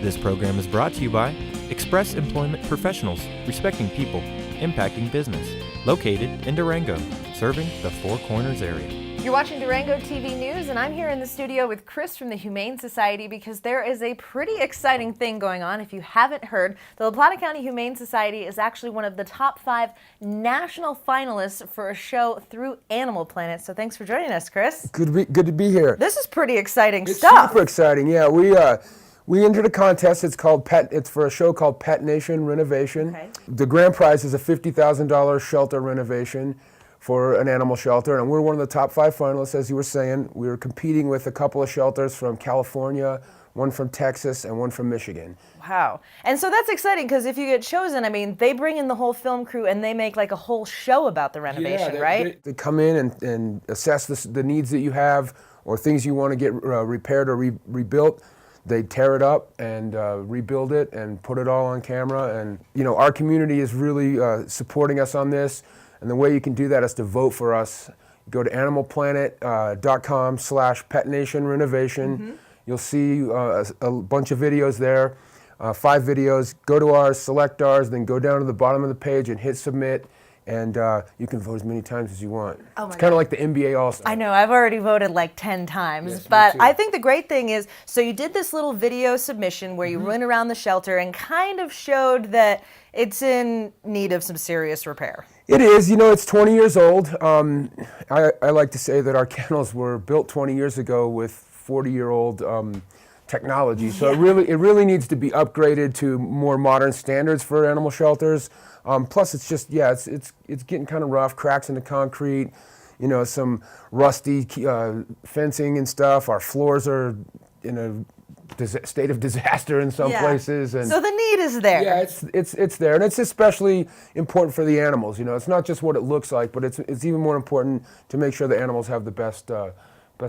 This program is brought to you by Express Employment Professionals, respecting people, impacting business. Located in Durango, serving the Four Corners area. You're watching Durango TV News, and I'm here in the studio with Chris from the Humane Society because there is a pretty exciting thing going on. If you haven't heard, the Plata County Humane Society is actually one of the top 5 national finalists for a show through Animal Planet. So thanks for joining us, Chris. Good to be here. This is pretty exciting It's stuff. super exciting. Yeah, we entered a contest. It's for a show called Pet Nation Renovation. Okay. The grand prize is a $50,000 shelter renovation for an animal shelter, and we're one of the top 5 finalists, as you were saying. We were competing with a couple of shelters from California, one from Texas, and one from Michigan. Wow. And so that's exciting because if you get chosen, I mean, they bring in the whole film crew and they make like a whole show about the renovation, right? They come in and assess the needs that you have or things you want to get repaired or rebuilt. They tear it up and rebuild it and put it all on camera. And, you know, our community is really supporting us on this. And the way you can do that is to vote for us. Go to animalplanet.com/petnationrenovation. Mm-hmm. You'll see a bunch of videos there, 5 videos. Go to ours, select ours, then go down to the bottom of the page and hit submit. And you can vote as many times as you want. It's kind of like the NBA All-Star. I know, I've already voted like 10 times, Yes, but me too. I think the great thing is, so you did this little video submission where you went around the shelter and kind of showed that it's in need of some serious repair. It is. You know, it's 20 years old. I like to say that our kennels were built 20 years ago with 40-year-old technology. So it really needs to be upgraded to more modern standards for animal shelters. Plus, it's just, it's getting kind of rough, cracks in the concrete, you know, some rusty fencing and stuff. Our floors are in a state of disaster in some places. And so the need is there. yeah, it's there, and it's especially important for the animals. You know, it's not just what it looks like, but it's even more important to make sure the animals have the best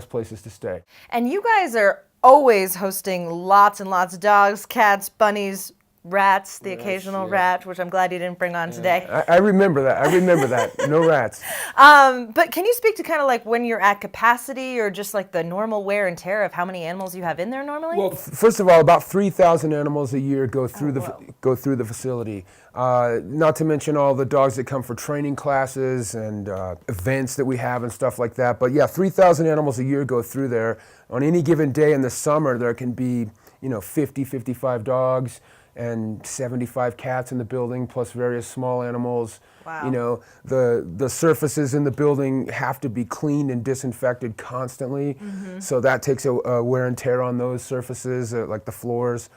places to stay. And you guys are always hosting lots and lots of dogs, cats, bunnies, rats, the occasional rat, which I'm glad you didn't bring on today. I remember that. No rats. But can you speak to kind of like when you're at capacity or just like the normal wear and tear of how many animals you have in there normally? Well, first of all, about 3,000 animals a year go through the facility. Not to mention all the dogs that come for training classes and events that we have and stuff like that. But yeah, 3,000 animals a year go through there. On any given day in the summer, there can be, 50, 55 dogs and 75 cats in the building, plus various small animals. Wow. You know, the surfaces in the building have to be cleaned and disinfected constantly. Mm-hmm. So that takes a wear and tear on those surfaces, like the floors.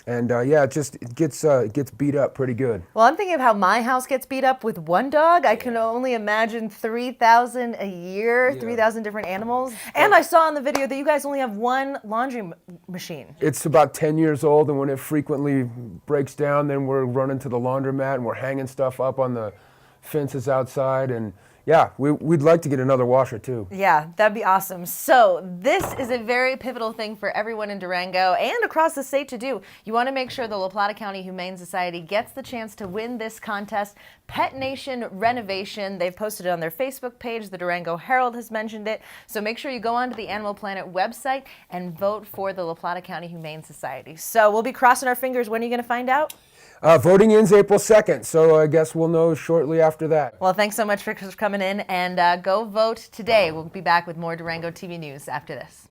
And it gets beat up pretty good. Well, I'm thinking of how my house gets beat up with one dog. I can only imagine 3,000 a year, 3,000 different animals. And I saw in the video that you guys only have one laundry machine. It's about 10 years old, and when it frequently breaks down, then we're running to the laundromat and we're hanging stuff up on the fences outside. And yeah, we'd like to get another washer too. Yeah, that'd be awesome. So this is a very pivotal thing for everyone in Durango and across the state to do. You want to make sure the La Plata County Humane Society gets the chance to win this contest. Pet Nation Renovation. They've posted it on their Facebook page. The Durango Herald has mentioned it. So make sure you go onto the Animal Planet website and vote for the La Plata County Humane Society. So we'll be crossing our fingers. When are you going to find out? Voting ends April 2nd, so I guess we'll know shortly after that. Well, thanks so much for coming in, and go vote today. We'll be back with more Durango TV News after this.